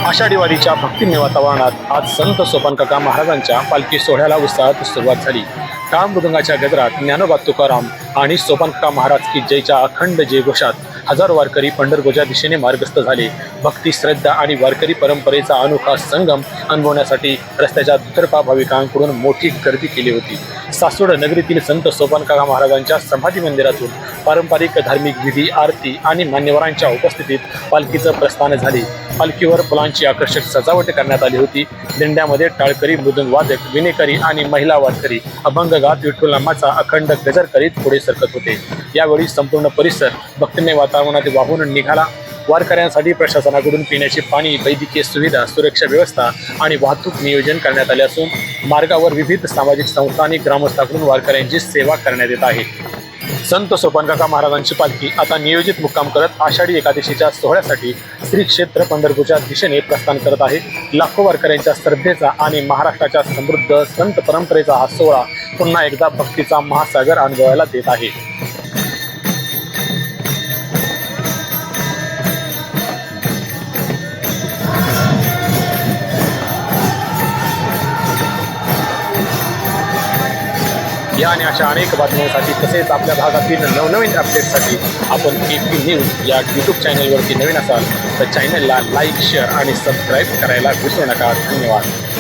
आषाढी वारीच्या भक्तिमय वातावरणात आज संत सोपानकाका महाराजांच्या पालखी सोहळ्याला उत्साहात सुरुवात झाली। टाळ मृदंगाच्या गजरात ज्ञानोबा तुकाराम आणि सोपानकाका महाराज की जयच्या अखंड जयघोषात हजारो वारकरी पंढरपूरच्या दिशेने मार्गस्थ झाले। भक्ती, श्रद्धा आणि वारकरी परंपरेचा अनोखा संगम अनुभवण्यासाठी रस्त्याच्या दुतर्फा भाविकांकडून मोठी गर्दी केली होती। सासवड नगरीतील संत सोपानकाका महाराजांच्या समाधी मंदिरातून पारंपरिक धार्मिक विधी, आरती आणि मान्यवरांच्या उपस्थितीत पालखीचं प्रस्थान झाले। पालखीवर फुलांची आकर्षक सजावट करण्यात आली होती। दिंड्यामध्ये टाळकरी, मृदंग वादक, विणेकरी आणि महिला वारकरी अभंग गात विठ्ठलनामाचा अखंड गजर करीत पुढे सरकत होते। यावेळी संपूर्ण परिसर भक्तिमय वातावरणात वाहून निघाला। वारकऱ्यांसाठी प्रशासनाकडून पिण्याचे पाणी, वैद्यकीय सुविधा, सुरक्षा व्यवस्था आणि वाहतूक नियोजन करण्यात आले असून मार्गावर विविध सामाजिक संस्था आणि ग्रामस्थांकडून वारकऱ्यांची सेवा करण्यात येत आहे। संत सोपानकाका महाराजांची पालखी आता नियोजित मुक्काम करत आषाढी एकादशीच्या सोहळ्यासाठी श्री क्षेत्र पंढरपूरच्या दिशेने प्रस्थान करत आहे। लाखो वारकऱ्यांच्या श्रद्धेचा आणि महाराष्ट्राच्या समृद्ध संत परंपरेचा हा सोहळा पुन्हा एकदा भक्तीचा महासागर अनुभवायला देत आहे। या आणि अशा अनेक बातम्यांसाठी तसेच आपल्या भागातील नवनवीन अपडेटसाठी आपण KP न्यूज या यूट्यूब चॅनलवरती नवीन असाल तर चॅनलला लाईक, शेअर आणि सबस्क्राईब करायला विसरू नका। धन्यवाद।